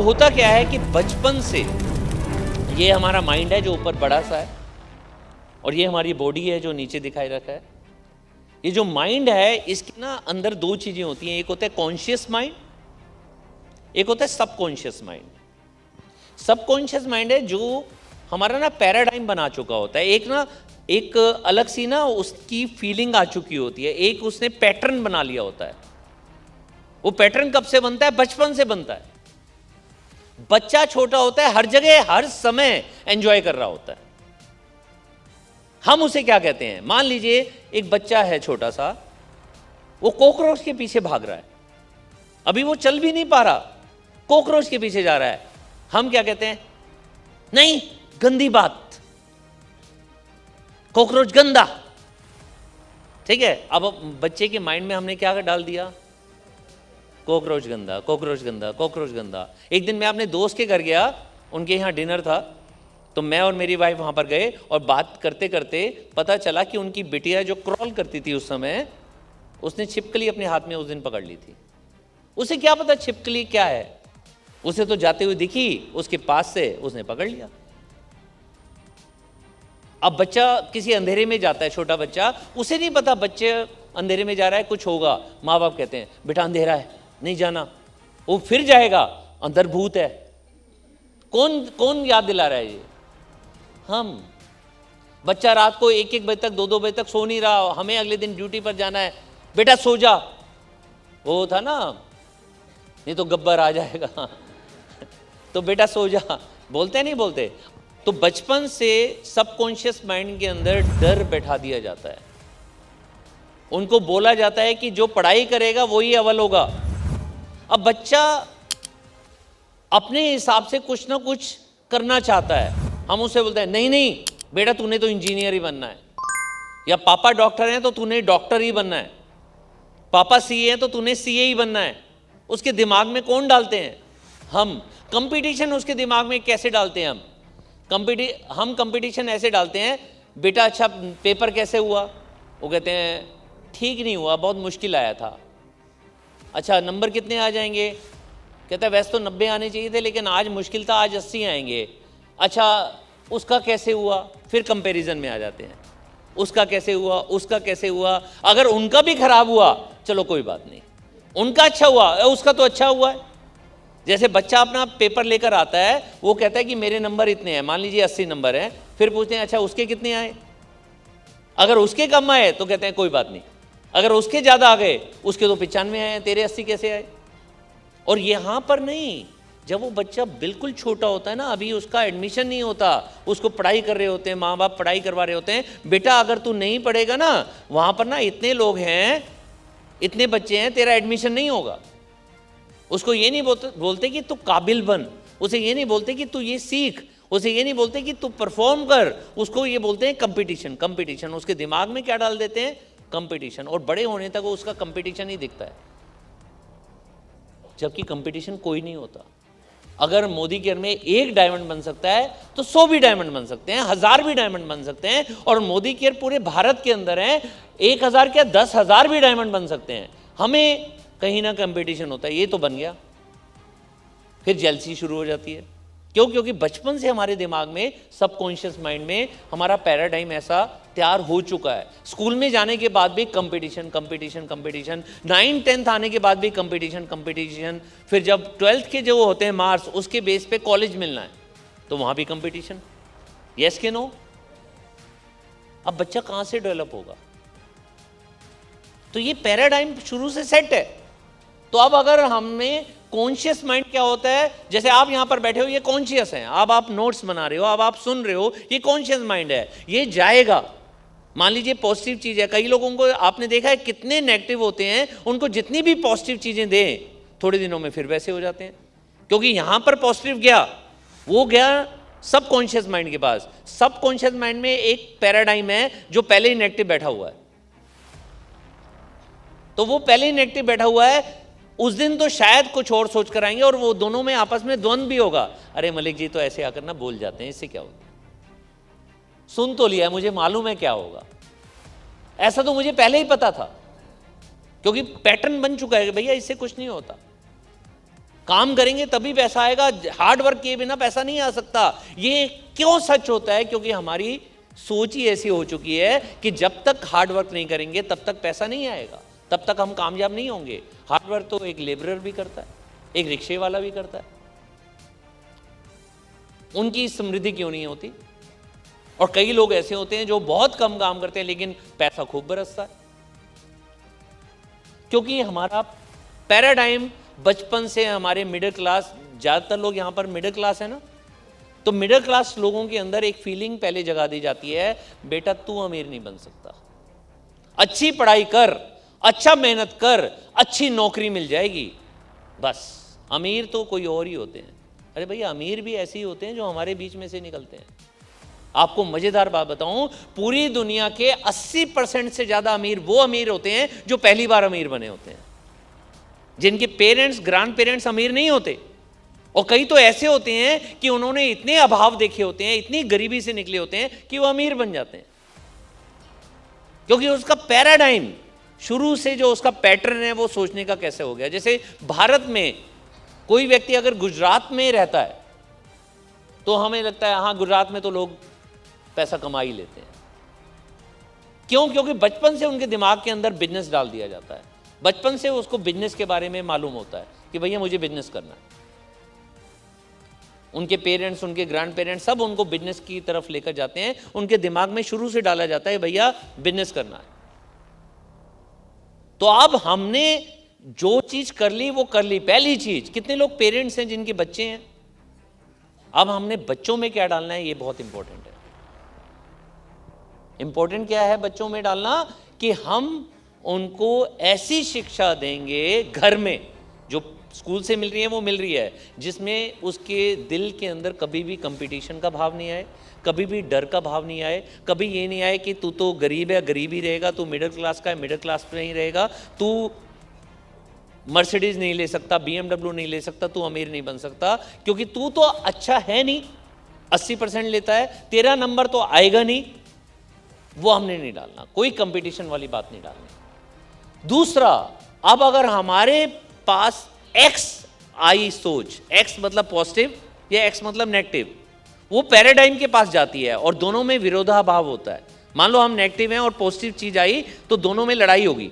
होता क्या है कि बचपन से ये हमारा माइंड है जो ऊपर बड़ा सा है, और ये हमारी बॉडी है जो नीचे दिखाई रखा है। ये जो माइंड है इसके ना अंदर दो चीजें होती हैं, एक होता है कॉन्शियस माइंड, एक होता है सबकॉन्शियस माइंड। सबकॉन्शियस माइंड है जो हमारा ना पैराडाइम बना चुका होता है, एक अलग सी ना उसकी फीलिंग आ चुकी होती है, एक उसने पैटर्न बना लिया होता है। वो पैटर्न कब से बनता है? बचपन से बनता है। बच्चा छोटा होता है, हर जगह हर समय एंजॉय कर रहा होता है। हम उसे क्या कहते हैं? मान लीजिए एक बच्चा है छोटा सा, वो कॉकरोच के पीछे भाग रहा है, अभी वो चल भी नहीं पा रहा, कॉकरोच के पीछे जा रहा है। हम क्या कहते हैं? नहीं, गंदी बात, कॉकरोच गंदा। ठीक है, अब बच्चे के माइंड में हमने क्या डाल दिया? कॉकरोच गंदा, कॉकरोच गंदा, कॉकरोच गंदा। एक दिन मैं अपने दोस्त के घर गया, उनके यहाँ डिनर था, तो मैं और मेरी वाइफ वहाँ पर गए और बात करते करते पता चला कि उनकी बिटिया जो क्रॉल करती थी उस समय, उसने छिपकली अपने हाथ में उस दिन पकड़ ली थी। उसे क्या पता छिपकली क्या है, उसे तो जाते हुए दिखी, उसके पास से उसने पकड़ लिया। अब बच्चा किसी अंधेरे में जाता है, छोटा बच्चा, उसे नहीं पता बच्चे अंधेरे में जा रहा है, कुछ होगा। माँ बाप कहते हैं बेटा अंधेरा है, नहीं जाना। वो फिर जाएगा, अंदर भूत है। कौन कौन याद दिला रहा है? ये हम। बच्चा रात को 1-1 बजे तक, 2-2 बजे तक सो नहीं रहा, हमें अगले दिन ड्यूटी पर जाना है, बेटा सो जा। वो था ना, नहीं तो गब्बर आ जाएगा तो बेटा सो जा, बोलते नहीं बोलते? तो बचपन से सबकॉन्शियस माइंड के अंदर डर बैठा दिया जाता है। उनको बोला जाता है कि जो पढ़ाई करेगा वही अव्वल होगा। अब बच्चा अपने हिसाब से कुछ ना कुछ करना चाहता है, हम उसे बोलते हैं नहीं नहीं बेटा तूने तो इंजीनियर ही बनना है, या पापा डॉक्टर हैं तो तूने डॉक्टर ही बनना है, पापा सीए हैं तो तूने सीए ही बनना है। उसके दिमाग में कौन डालते हैं? हम। कंपटीशन उसके दिमाग में कैसे डालते हैं? हम कंपटीशन ऐसे डालते हैं, बेटा अच्छा पेपर कैसे हुआ? वो कहते हैं ठीक नहीं हुआ, बहुत मुश्किल आया था। अच्छा नंबर कितने आ जाएंगे? कहता है वैसे तो 90 आने चाहिए थे, लेकिन आज मुश्किल था, आज 80 आएंगे। अच्छा उसका कैसे हुआ? फिर कंपैरिजन में आ जाते हैं, उसका कैसे हुआ, उसका कैसे हुआ। अगर उनका भी खराब हुआ चलो कोई बात नहीं, उनका अच्छा हुआ, उसका तो अच्छा हुआ है। जैसे बच्चा अपना पेपर लेकर आता है, वो कहता है कि मेरे नंबर इतने हैं, मान लीजिए 80 नंबर हैं, फिर पूछते हैं अच्छा उसके कितने आए? अगर उसके कम आए तो कहते हैं कोई बात नहीं, अगर उसके ज़्यादा आ गए, उसके तो 95 आए, तेरे 80 कैसे आए? और यहाँ पर नहीं, जब वो बच्चा बिल्कुल छोटा होता है ना, अभी उसका एडमिशन नहीं होता, उसको पढ़ाई कर रहे होते हैं, माँ बाप पढ़ाई करवा रहे होते हैं, बेटा अगर तू नहीं पढ़ेगा ना, वहाँ पर ना इतने लोग हैं, इतने बच्चे हैं, तेरा एडमिशन नहीं होगा। उसको ये नहीं बोलते कि तू काबिल बन, उसे ये नहीं बोलते कि तू ये सीख, उसे ये नहीं बोलते कि तू परफॉर्म कर, उसको ये बोलते हैं कंपटीशन। कंपटीशन उसके दिमाग में क्या डाल देते हैं? कंपटीशन। और बड़े होने तक वो उसका कंपटीशन ही दिखता है, जबकि कंपटीशन कोई नहीं होता। अगर मोदी के घर में 1 डायमंड बन सकता है तो 100 भी डायमंड बन सकते हैं, 1000 भी डायमंड बन सकते हैं। और मोदी के घर पूरे भारत के अंदर है, 1000 क्या 10,000 भी डायमंड बन सकते हैं। हमें कहीं ना कंपटीशन होता है, ये तो बन गया, फिर जेलसी शुरू हो जाती है। क्यों? क्योंकि बचपन से हमारे दिमाग में, सबकॉन्शियस माइंड में हमारा पैराडाइम ऐसा तैयार हो चुका है। स्कूल में जाने के बाद भी कंपटीशन कंपटीशन कंपटीशन, 9-10th आने के बाद भी कंपटीशन कंपटीशन, फिर जब 12th के जो होते हैं मार्क्स, उसके बेस पे कॉलेज मिलना है तो वहाँ भी कंपटीशन। यस के नो? अब बच्चा कहाँ से डेवलप होगा? तो ये पैराडाइम शुरू से सेट है। तो अब अगर हमें कॉन्शियस माइंड क्या होता है, जैसे आप यहां पर बैठे हो, ये कॉन्शियस है, अब आप नोट्स बना रहे हो, अब आप सुन रहे हो, ये कॉन्शियस माइंड है, ये जाएगा। मान लीजिए पॉजिटिव चीज है, कई लोगों को आपने देखा है कितने नेगेटिव होते हैं, उनको जितनी भी पॉजिटिव चीजें दें थोड़े दिनों में फिर वैसे हो जाते हैं, क्योंकि यहां पर पॉजिटिव गया, वो गया सबकॉन्शियस माइंड के पास। सबकॉन्शियस माइंड में एक पैराडाइम है जो पहले ही नेगेटिव बैठा हुआ है, तो वो पहले ही नेगेटिव बैठा हुआ है। उस दिन तो शायद कुछ और सोच कर आएंगे और वो दोनों में आपस में द्वंद्व भी होगा। अरे मलिक जी तो ऐसे आकर ना बोल जाते हैं, इससे क्या होता है? सुन तो लिया, मुझे मालूम है क्या होगा, ऐसा तो मुझे पहले ही पता था, क्योंकि पैटर्न बन चुका है कि भैया इससे कुछ नहीं होता। काम करेंगे तभी पैसा आएगा, हार्ड वर्क किए बिना पैसा नहीं आ सकता। ये क्यों सच होता है? क्योंकि हमारी सोच ही ऐसी हो चुकी है कि जब तक हार्ड वर्क नहीं करेंगे तब तक पैसा नहीं आएगा, तब तक हम कामयाब नहीं होंगे। हार्ड वर्क तो एक लेबरर भी करता है, एक रिक्शे वाला भी करता है, उनकी समृद्धि क्यों नहीं होती? और कई लोग ऐसे होते हैं जो बहुत कम काम करते हैं लेकिन पैसा खूब बरसता है, क्योंकि हमारा पैराडाइम बचपन से हमारे मिडिल क्लास, ज्यादातर लोग यहां पर मिडिल क्लास है ना, तो मिडिल क्लास लोगों के अंदर एक फीलिंग पहले जगा दी जाती है, बेटा तू अमीर नहीं बन सकता, अच्छी पढ़ाई कर, अच्छा मेहनत कर, अच्छी नौकरी मिल जाएगी, बस। अमीर तो कोई और ही होते हैं। अरे भैया, अमीर भी ऐसे ही होते हैं जो हमारे बीच में से निकलते हैं। आपको मजेदार बात बताऊं, पूरी दुनिया के 80% से ज्यादा अमीर वो अमीर होते हैं जो पहली बार अमीर बने होते हैं, जिनके पेरेंट्स, ग्रैंड पेरेंट्स अमीर नहीं होते। और कई तो ऐसे होते हैं कि उन्होंने इतने अभाव देखे होते हैं, इतनी गरीबी से निकले होते हैं कि वो अमीर बन जाते हैं, क्योंकि उसका पैराडाइम शुरू से जो उसका पैटर्न है वो सोचने का कैसे हो गया। जैसे भारत में कोई व्यक्ति अगर गुजरात में रहता है तो हमें लगता है हाँ, गुजरात में तो लोग पैसा कमा ही लेते हैं। क्यों? क्योंकि बचपन से उनके दिमाग के अंदर बिजनेस डाल दिया जाता है, बचपन से उसको बिजनेस के बारे में मालूम होता है कि भैया मुझे बिजनेस करना है। उनके पेरेंट्स, उनके ग्रैंड पेरेंट्स सब उनको बिजनेस की तरफ लेकर जाते हैं, उनके दिमाग में शुरू से डाला जाता है भैया बिजनेस करना है। तो अब हमने जो चीज कर ली वो कर ली। पहली चीज, कितने लोग पेरेंट्स हैं जिनके बच्चे हैं? अब हमने बच्चों में क्या डालना है, ये बहुत इंपॉर्टेंट है। इंपॉर्टेंट क्या है बच्चों में डालना? कि हम उनको ऐसी शिक्षा देंगे घर में, जो स्कूल से मिल रही है वो मिल रही है, जिसमें उसके दिल के अंदर कभी भी कंपटीशन का भाव नहीं आए, कभी भी डर का भाव नहीं आए, कभी ये नहीं आए कि तू तो गरीब है, गरीब ही रहेगा, तू मिडिल क्लास का है, मिडिल क्लास में ही रहेगा, तू मर्सिडीज नहीं ले सकता, BMW नहीं ले सकता, तू अमीर नहीं बन सकता, क्योंकि तू तो अच्छा है नहीं, 80% लेता है, तेरा नंबर तो आएगा नहीं। वो हमने नहीं डालना, कोई कंपटीशन वाली बात नहीं डालनी। दूसरा, अब अगर हमारे पास एक्स आई सोच, एक्स मतलब पॉजिटिव या एक्स मतलब नेगेटिव, वो पैराडाइम के पास जाती है और दोनों में विरोधाभाव होता है। मान लो हम नेगेटिव हैं और पॉजिटिव चीज आई तो दोनों में लड़ाई होगी,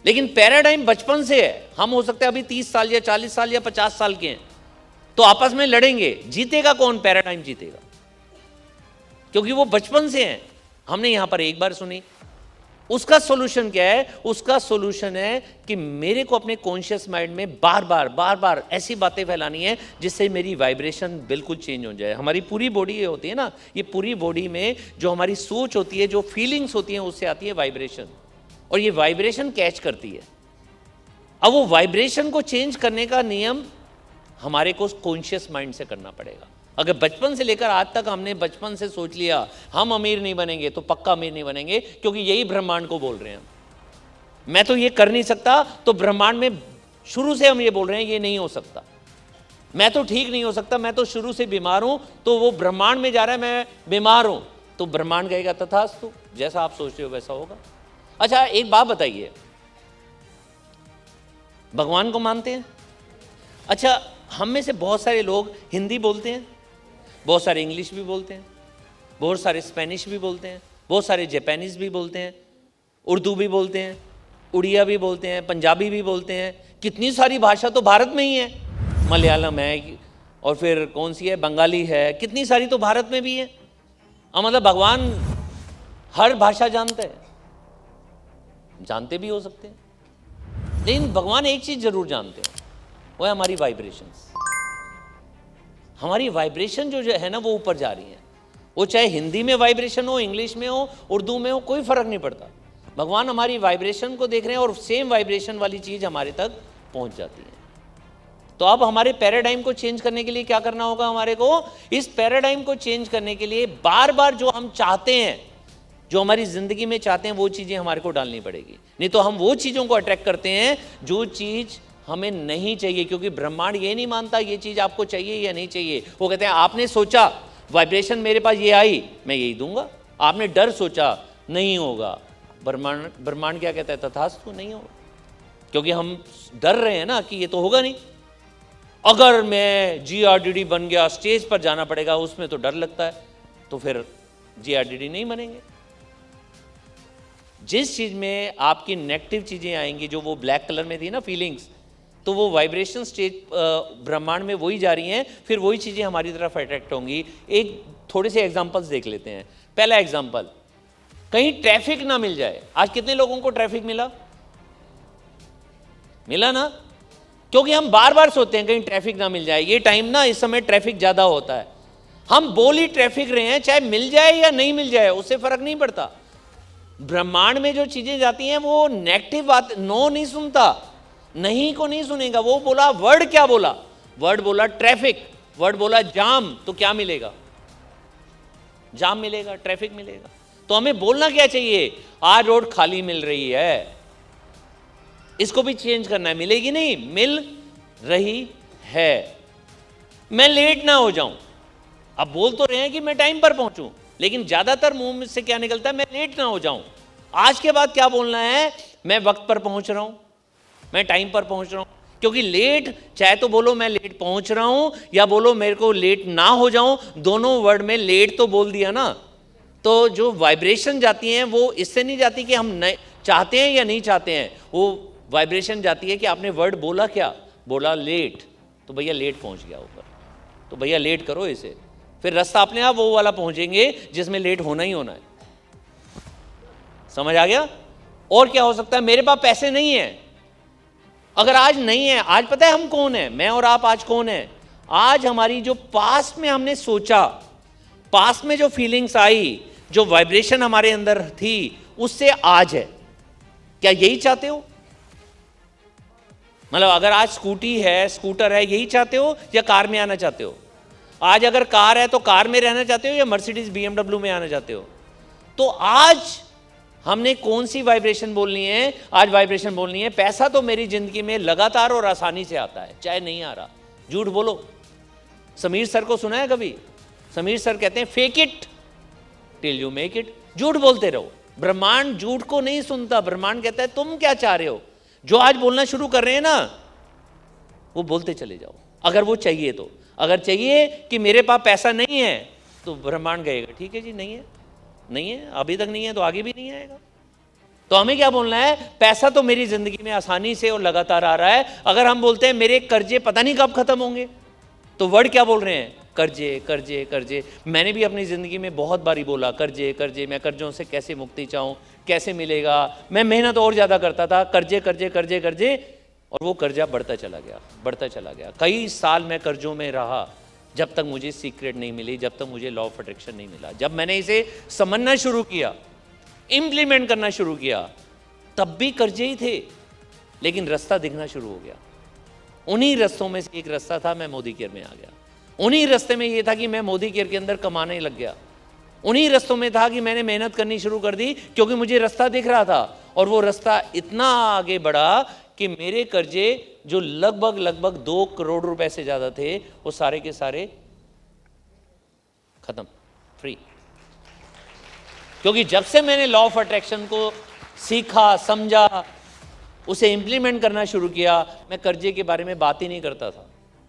लेकिन पैराडाइम बचपन से है। हम हो सकते हैं अभी 30 साल या 40 साल या 50 साल के हैं, तो आपस में लड़ेंगे, जीतेगा कौन? पैराडाइम जीतेगा, क्योंकि वो बचपन से हैं। हमने यहां पर एक बार सुनी। उसका सॉल्यूशन क्या है? उसका सॉल्यूशन है कि मेरे को अपने कॉन्शियस माइंड में बार बार ऐसी बातें फैलानी है जिससे मेरी वाइब्रेशन बिल्कुल चेंज हो जाए। हमारी पूरी बॉडी ये होती है ना, ये पूरी बॉडी में जो हमारी सोच होती है, जो फीलिंग्स होती हैं, उससे आती है वाइब्रेशन, और ये वाइब्रेशन कैच करती है। अब वो वाइब्रेशन को चेंज करने का नियम हमारे को कॉन्शियस माइंड से करना पड़ेगा। अगर बचपन से लेकर आज तक हमने बचपन से सोच लिया हम अमीर नहीं बनेंगे, तो पक्का अमीर नहीं बनेंगे, क्योंकि यही ब्रह्मांड को बोल रहे हैं। मैं तो ये कर नहीं सकता, तो ब्रह्मांड में शुरू से हम ये बोल रहे हैं ये नहीं हो सकता। मैं तो ठीक नहीं हो सकता, मैं तो शुरू से बीमार हूं, तो वो ब्रह्मांड में जा रहा है मैं बीमार हूं, तो ब्रह्मांड कहेगा तथास्तु, जैसा आप सोचते हो वैसा होगा। अच्छा, एक बात बताइए, भगवान को मानते हैं? अच्छा, हम में से बहुत सारे लोग हिंदी बोलते हैं, बहुत सारे इंग्लिश भी बोलते हैं, बहुत सारे स्पेनिश भी बोलते हैं, बहुत सारे जापानीज भी बोलते हैं, उर्दू भी बोलते हैं, उड़िया भी बोलते हैं, पंजाबी भी बोलते हैं। कितनी सारी भाषा तो भारत में ही है। मलयालम है, और फिर कौन सी है, बंगाली है, कितनी सारी तो भारत में भी है। मतलब भगवान हर भाषा जानते हैं, जानते भी हो सकते हैं, लेकिन भगवान एक चीज जरूर जानते हैं, वो है हमारी वाइब्रेशंस। हमारी वाइब्रेशन जो है ना वो ऊपर जा रही है, वो चाहे हिंदी में वाइब्रेशन हो, इंग्लिश में हो, उर्दू में हो, कोई फर्क नहीं पड़ता। भगवान हमारी वाइब्रेशन को देख रहे हैं और सेम वाइब्रेशन वाली चीज हमारे तक पहुंच जाती है। तो अब हमारे पैराडाइम को चेंज करने के लिए क्या करना होगा? हमारे को इस पैराडाइम को चेंज करने के लिए बार बार जो हम चाहते हैं, जो हमारी जिंदगी में चाहते हैं, वो चीजें हमारे को डालनी पड़ेगी। नहीं तो हम वो चीजों को अट्रैक्ट करते हैं जो चीज हमें नहीं चाहिए, क्योंकि ब्रह्मांड ये नहीं मानता ये चीज आपको चाहिए या नहीं चाहिए। वो कहते हैं आपने सोचा, वाइब्रेशन मेरे पास ये आई, मैं यही दूंगा। आपने डर सोचा, नहीं होगा। ब्रह्मांड क्या कहता है? तथास्तु, नहीं होगा, क्योंकि हम डर रहे हैं ना कि ये तो होगा नहीं। अगर मैं जीआरडीडी बन गया, स्टेज पर जाना पड़ेगा, उसमें तो डर लगता है, तो फिर जीआरडीडी नहीं बनेंगे। जिस चीज में आपकी नेगेटिव चीजें आएंगी, जो वो ब्लैक कलर में थी ना फीलिंग्स, तो वो वाइब्रेशन स्टेज ब्रह्मांड में वही जा रही हैं, फिर वही चीजें हमारी तरफ अट्रैक्ट होंगी। एक थोड़े से एग्जांपल्स देख लेते हैं। पहला एग्जांपल, कहीं ट्रैफिक ना मिल जाए। आज कितने लोगों को ट्रैफिक मिला? मिला ना? क्योंकि हम बार बार सोचते हैं कहीं ट्रैफिक ना मिल जाए। ये टाइम ना, इस समय ट्रैफिक ज्यादा होता है, हम बोल ही ट्रैफिक रहे हैं, चाहे मिल जाए या नहीं मिल जाए उससे फर्क नहीं पड़ता। ब्रह्मांड में जो चीजें जाती हैं वो नेगेटिव बात, नो नहीं सुनता, नहीं को नहीं सुनेगा। वो बोला वर्ड, क्या बोला? वर्ड बोला ट्रैफिक, वर्ड बोला जाम, तो क्या मिलेगा? जाम मिलेगा, ट्रैफिक मिलेगा। तो हमें बोलना क्या चाहिए? आज रोड खाली मिल रही है, इसको भी चेंज करना है। मिलेगी नहीं, मिल रही है। मैं लेट ना हो जाऊं। अब बोल तो रहे हैं कि मैं टाइम पर पहुंचूं, लेकिन ज्यादातर मुंह से क्या निकलता है? मैं लेट ना हो जाऊं। आज के बाद क्या बोलना है? मैं वक्त पर पहुंच रहा हूं, मैं टाइम पर पहुंच रहा हूं। क्योंकि लेट, चाहे तो बोलो मैं लेट पहुंच रहा हूं, या बोलो मेरे को लेट ना हो जाऊं, दोनों वर्ड में लेट तो बोल दिया ना। तो जो वाइब्रेशन जाती हैं वो इससे नहीं जाती कि हम चाहते हैं या नहीं चाहते हैं, वो वाइब्रेशन जाती है कि आपने वर्ड बोला क्या? बोला लेट, तो भैया लेट पहुंच गया ऊपर, तो भैया लेट करो इसे। फिर रास्ता अपने आप वो वाला पहुंचेंगे जिसमें लेट होना ही होना है। समझ आ गया? और क्या हो सकता है? मेरे पास पैसे नहीं है। अगर आज नहीं है, आज पता है हम कौन है? मैं और आप आज कौन है? आज हमारी जो पास्ट में हमने सोचा, पास्ट में जो फीलिंग्स आई, जो वाइब्रेशन हमारे अंदर थी, उससे आज है। क्या यही चाहते हो? मतलब अगर आज स्कूटी है, स्कूटर है, यही चाहते हो या कार में आना चाहते हो? आज अगर कार है तो कार में रहना चाहते हो या मर्सिडीज बीएमडब्ल्यू में आना चाहते हो? तो आज हमने कौन सी वाइब्रेशन बोलनी है? आज वाइब्रेशन बोलनी है, पैसा तो मेरी जिंदगी में लगातार और आसानी से आता है, चाहे नहीं आ रहा। झूठ बोलो। समीर सर को सुना है कभी? समीर सर कहते हैं fake it till you make it. झूठ बोलते रहो। ब्रह्मांड झूठ को नहीं सुनता। ब्रह्मांड कहता है तुम क्या चाह रहे हो? जो आज बोलना शुरू कर रहे हैं ना, वो बोलते चले जाओ, अगर वो चाहिए तो। अगर चाहिए कि मेरे पास पैसा नहीं है, तो ब्रह्मांड कहेगा ठीक है जी, नहीं है, नहीं है, अभी तक नहीं है तो आगे भी नहीं आएगा। तो हमें क्या बोलना है? पैसा तो मेरी जिंदगी में आसानी से और लगातार आ रहा है। अगर हम बोलते हैं मेरे कर्जे पता नहीं कब खत्म होंगे, तो वर्ड क्या बोल रहे हैं? कर्जे, कर्जे, कर्जे। मैंने भी अपनी ज़िंदगी में बहुत बारी बोला कर्जे, कर्जे। मैं कर्जों से कैसे मुक्ति चाहूँ, कैसे मिलेगा? मैं मेहनत और ज़्यादा करता था, कर्जे, कर्जे, कर्जे, कर्जे, और वो कर्जा बढ़ता चला गया, बढ़ता चला गया। कई साल मैं कर्जों में रहा, जब तक मुझे सीक्रेट नहीं मिली, जब तक मुझे लॉ ऑफ अट्रैक्शन नहीं मिला। जब मैंने इसे समझना शुरू किया, इम्प्लीमेंट करना शुरू किया, तब भी कर्जे ही थे, लेकिन रास्ता दिखना शुरू हो गया। उन्हीं रास्तों में से एक रास्ता था, मैं मोदी केयर में आ गया। उन्हीं रास्ते में ये था कि मैं मोदी केयर के अंदर कमाने लग गया। उन्हीं रास्तों में था कि मैंने मेहनत करनी शुरू कर दी, क्योंकि मुझे रास्ता दिख रहा था। और वो रास्ता इतना आगे बढ़ा कि मेरे कर्जे जो लगभग 2 करोड़ रुपए से ज़्यादा थे, वो सारे के सारे खत्म, फ्री। क्योंकि जब से मैंने लॉ ऑफ अट्रैक्शन को सीखा, समझा, उसे इंप्लीमेंट करना शुरू किया, मैं कर्जे के बारे में बात ही नहीं करता था।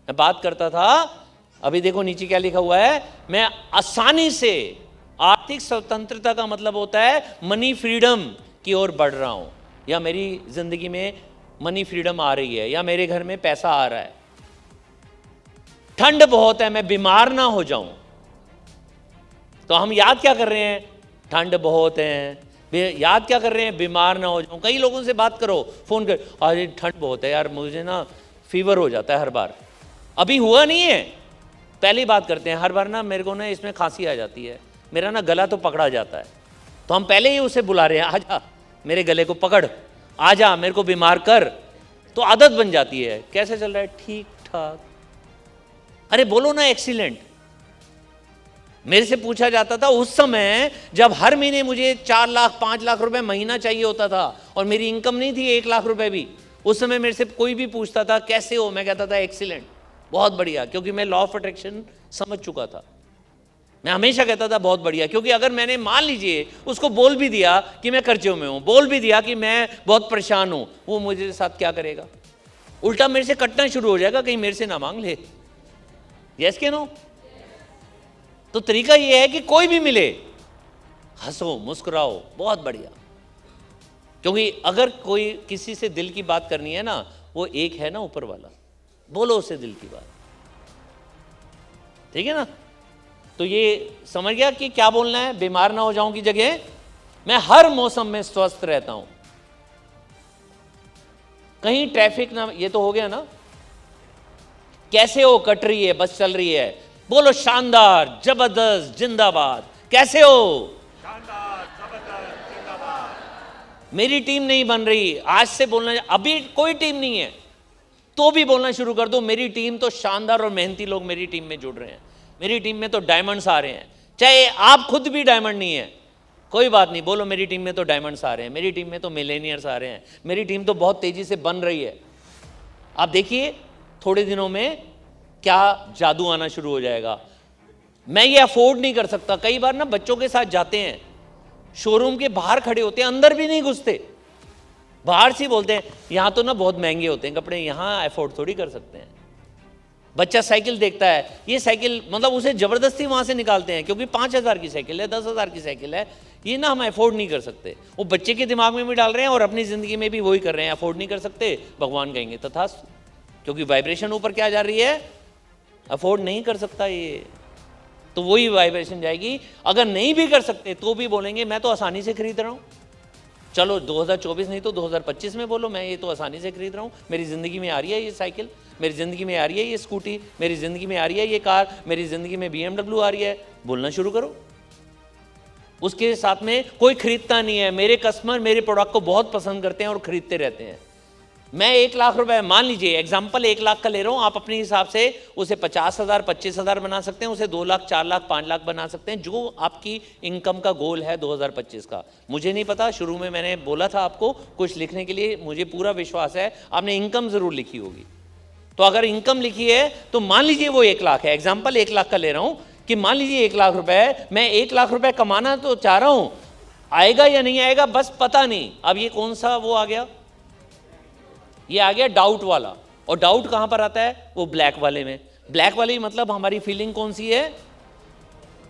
मैं बात करता था, अभी देखो नीचे क्या लिखा हुआ है, मैं आसानी से, आर्थिक स्वतंत्रता का मतलब होता है मनी फ्रीडम की ओर बढ़ रहा हूं, या मेरी जिंदगी में मनी फ्रीडम आ रही है, या मेरे घर में पैसा आ रहा है। ठंड बहुत है, मैं बीमार ना हो जाऊं। तो हम याद क्या कर रहे हैं? ठंड बहुत है। याद क्या कर रहे हैं? बीमार ना हो जाऊं। कई लोगों से बात करो, फोन कर, अरे ठंड बहुत है यार, मुझे ना फीवर हो जाता है हर बार। अभी हुआ नहीं है, पहली बात करते हैं, हर बार ना मेरे को ना इसमें खांसी आ जाती है, मेरा ना गला तो पकड़ा जाता है। तो हम पहले ही उसे बुला रहे हैं, आजा मेरे गले को पकड़, आजा मेरे को बीमार कर। तो आदत बन जाती है। कैसे चल रहा है? ठीक ठाक। अरे बोलो ना एक्सीलेंट। मेरे से पूछा जाता था उस समय, जब हर महीने मुझे 4 लाख 5 लाख रुपए महीना चाहिए होता था, और मेरी इनकम नहीं थी 1 लाख रुपए भी। उस समय मेरे से कोई भी पूछता था कैसे हो, मैं कहता था एक्सीलेंट, बहुत बढ़िया, क्योंकि मैं लॉ ऑफ अट्रैक्शन समझ चुका था। मैं हमेशा कहता था बहुत बढ़िया, क्योंकि अगर मैंने मान लीजिए उसको बोल भी दिया कि मैं कर्जों में हूं, बोल भी दिया कि मैं बहुत परेशान हूं, वो मुझे साथ क्या करेगा? उल्टा मेरे से कटना शुरू हो जाएगा, कहीं मेरे से ना मांग ले। यस के नो? तो तरीका यह है कि कोई भी मिले हंसो मुस्कुराओ, बहुत बढ़िया। क्योंकि अगर कोई किसी से दिल की बात करनी है ना, वो एक है ना ऊपर वाला, बोलो उसे दिल की बात, ठीक है ना? तो ये समझ गया कि क्या बोलना है। बीमार ना हो जाऊं की जगह मैं हर मौसम में स्वस्थ रहता हूं, कहीं ट्रैफिक ना, ये तो हो गया ना। कैसे हो, कट रही है, बस चल रही है, बोलो शानदार जबरदस्त जिंदाबाद। कैसे हो? शानदार जबरदस्त जिंदाबाद। मेरी टीम नहीं बन रही, आज से बोलना, अभी कोई टीम नहीं है तो भी बोलना शुरू कर दो, मेरी टीम तो शानदार और मेहनती लोग मेरी टीम में जुड़ रहे हैं, मेरी टीम में तो डायमंड्स आ रहे हैं। चाहे आप खुद भी डायमंड नहीं है, कोई बात नहीं, बोलो मेरी टीम में तो डायमंड्स आ रहे हैं, मेरी टीम में तो मिलेनियर्स आ रहे हैं, मेरी टीम तो बहुत तेजी से बन रही है। आप देखिए थोड़े दिनों में क्या जादू आना शुरू हो जाएगा। मैं ये अफोर्ड नहीं कर सकता। कई बार ना बच्चों के साथ जाते हैं, शोरूम के बाहर खड़े होते हैं, अंदर भी नहीं घुसते, बाहर से बोलते हैं यहां तो ना बहुत महंगे होते हैं कपड़े, यहां अफोर्ड थोड़ी कर सकते हैं। बच्चा साइकिल देखता है, ये साइकिल, मतलब उसे जबरदस्ती वहां से निकालते हैं, क्योंकि 5,000 की साइकिल है, 10,000 की साइकिल है, ये ना हम अफोर्ड नहीं कर सकते। वो बच्चे के दिमाग में भी डाल रहे हैं और अपनी जिंदगी में भी वही कर रहे हैं, अफोर्ड नहीं कर सकते। भगवान कहेंगे तथास्तु, क्योंकि वाइब्रेशन ऊपर क्या जा रही है, अफोर्ड नहीं कर सकता ये, तो वही वाइब्रेशन जाएगी। अगर नहीं भी कर सकते तो भी बोलेंगे मैं तो आसानी से खरीद रहा हूं। चलो 2024 नहीं तो 2025 में बोलो मैं ये तो आसानी से खरीद रहा हूं, मेरी ज़िंदगी में आ रही है ये साइकिल, मेरी ज़िंदगी में आ रही है ये स्कूटी, मेरी ज़िंदगी में आ रही है ये कार, मेरी ज़िंदगी में BMW आ रही है। बोलना शुरू करो। उसके साथ में कोई खरीदता नहीं है, मेरे कस्टमर मेरे प्रोडक्ट को बहुत पसंद करते हैं और खरीदते रहते हैं। मैं 1 लाख रुपए, मान लीजिए एग्जाम्पल 1 लाख का ले रहा हूं, आप अपने हिसाब से उसे 50,000 25,000 बना सकते हैं, उसे 2 लाख 4 लाख 5 लाख बना सकते हैं, जो आपकी इनकम का गोल है 2025 का। मुझे नहीं पता, शुरू में मैंने बोला था आपको कुछ लिखने के लिए, मुझे पूरा विश्वास है आपने इनकम जरूर लिखी होगी। तो अगर इनकम लिखी है तो मान लीजिए वो 1 लाख है, एग्जाम्पल 1 लाख का ले रहा हूं कि मान लीजिए 1 लाख रुपए है, मैं 1 लाख रुपए कमाना तो चाह रहा हूं, आएगा या नहीं आएगा बस पता नहीं। अब ये कौन सा वो आ गया, ये आ गया डाउट वाला। और डाउट कहां पर आता है, वो ब्लैक वाले में। ब्लैक वाले मतलब हमारी फीलिंग कौन सी है,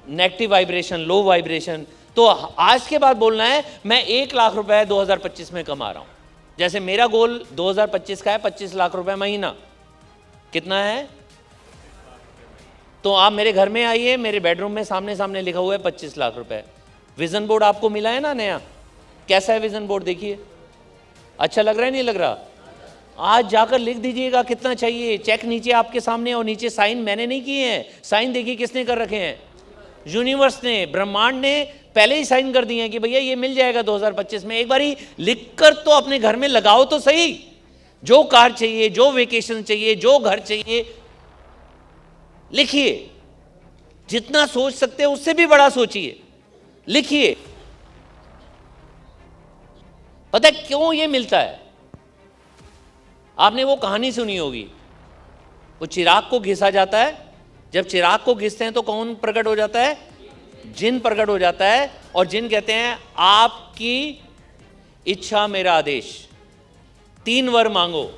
नेगेटिव वाइब्रेशन, लो वाइब्रेशन। तो आज के बाद बोलना है मैं 1 लाख रुपए 2025 में कमा रहा हूं। जैसे मेरा गोल 2025 का है 25 लाख रुपए महीना। कितना है, तो आप मेरे घर में आइए, मेरे बेडरूम में सामने सामने लिखा हुआ है 25 लाख रुपए। विजन बोर्ड आपको मिला है ना नया, कैसा है विजन बोर्ड, देखिए अच्छा लग रहा है नहीं लग रहा। आज जाकर लिख दीजिएगा कितना चाहिए, चेक नीचे आपके सामने, और नीचे साइन मैंने नहीं किए हैं, साइन देखिए किसने कर रखे हैं, यूनिवर्स ने, ब्रह्मांड ने पहले ही साइन कर दिए हैं कि भैया ये मिल जाएगा 2025 में। एक बार ही लिखकर तो अपने घर में लगाओ तो सही। जो कार चाहिए, जो वेकेशन चाहिए, जो घर चाहिए, लिखिए। जितना सोच सकते हैं उससे भी बड़ा सोचिए, लिखिए। पता है क्यों ये मिलता है, आपने वो कहानी सुनी होगी, वो चिराग को घिसा जाता है, जब चिराग को घिसते हैं तो कौन प्रकट हो जाता है, जिन प्रकट हो जाता है, और जिन कहते हैं आपकी इच्छा मेरा आदेश, 3 वर मांगो।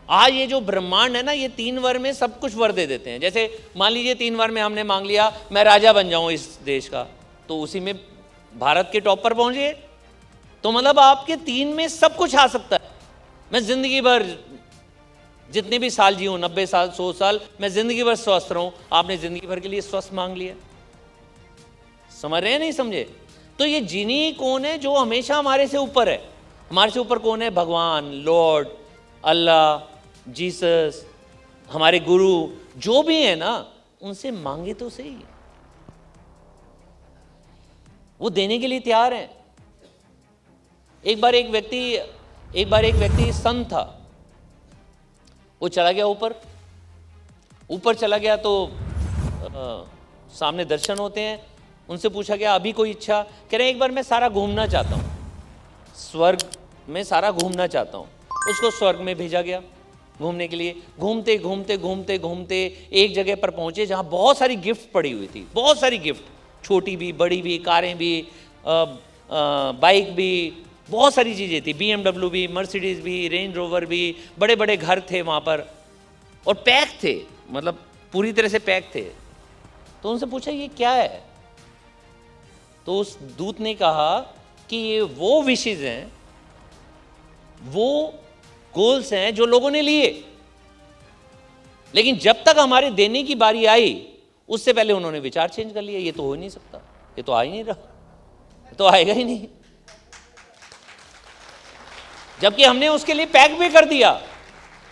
आज ये जो ब्रह्मांड है ना, ये 3 वर में सब कुछ वर दे देते हैं। जैसे मान लीजिए 3 वर में हमने मांग लिया मैं राजा बन जाऊं इस देश का, तो उसी में भारत के टॉप पर पहुंचे। तो मतलब आपके 3 में सब कुछ आ सकता है। मैं जिंदगी भर जितने भी साल जीऊं, 90 साल 100 साल, मैं जिंदगी भर स्वस्थ रहूं। आपने जिंदगी भर के लिए स्वस्थ मांग लिया। समझ रहे हैं नहीं समझे? तो ये जिनी कौन है, जो हमेशा हमारे से ऊपर है। हमारे से ऊपर कौन है, भगवान, लॉर्ड, अल्लाह, जीसस, हमारे गुरु, जो भी है ना, उनसे मांगे तो सही, वो देने के लिए तैयार है। एक बार एक व्यक्ति संत था, वो चला गया ऊपर चला गया, तो सामने दर्शन होते हैं। उनसे पूछा गया अभी कोई इच्छा, कह रहे हैं एक बार मैं सारा घूमना चाहता हूँ, स्वर्ग में सारा घूमना चाहता हूँ। उसको स्वर्ग में भेजा गया घूमने के लिए। घूमते घूमते घूमते घूमते एक जगह पर पहुंचे जहाँ बहुत सारी गिफ्ट पड़ी हुई थी, बहुत सारी गिफ्ट, छोटी भी बड़ी भी, कारें भी, बाइक भी, बहुत सारी चीज़ें थी, BMW भी, मर्सिडीज़ भी, रेंज रोवर भी, बड़े बड़े घर थे वहाँ पर और पैक थे, मतलब पूरी तरह से पैक थे। तो उनसे पूछा ये क्या है? तो उस दूत ने कहा कि ये वो विशेज़ हैं, वो गोल्स हैं जो लोगों ने लिए, लेकिन जब तक हमारे देने की बारी आई उससे पहले उन्होंने विचार चेंज कर लिया, ये तो हो ही नहीं सकता, ये तो आ ही नहीं रहा, तो आएगा ही नहीं। जबकि हमने उसके लिए पैक भी कर दिया,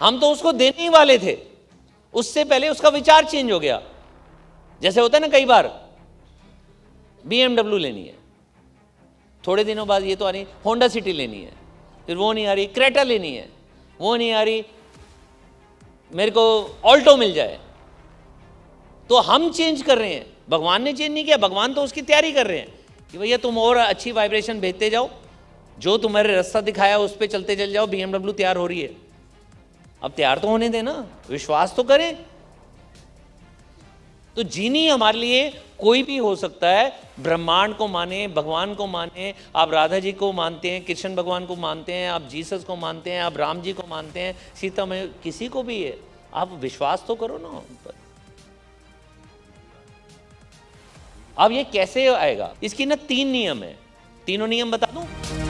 हम तो उसको देने ही वाले थे, उससे पहले उसका विचार चेंज हो गया। जैसे होता है ना, कई बार BMW लेनी है, थोड़े दिनों बाद ये तो आ रही होंडा सिटी लेनी है, फिर वो नहीं आ रही क्रेटा लेनी है, वो नहीं आ रही मेरे को ऑल्टो मिल जाए। तो हम चेंज कर रहे हैं, भगवान ने चेंज नहीं किया, भगवान तो उसकी तैयारी कर रहे हैं कि भैया तुम और अच्छी वाइब्रेशन भेजते जाओ, जो तुम्हारे रास्ता दिखाया उस पर चलते चल जाओ, BMW तैयार हो रही है। अब तैयार तो होने देना, विश्वास तो करें। तो जीनी हमारे लिए कोई भी हो सकता है, ब्रह्मांड को माने, भगवान को माने, आप राधा जी को मानते हैं, कृष्ण भगवान को मानते हैं, आप जीसस को मानते हैं, आप राम जी को मानते हैं, सीता में किसी को भी है, आप विश्वास तो करो ना उन पर। अब ये कैसे आएगा? इसकी ना 3 नियम है, तीनों नियम बता दूं।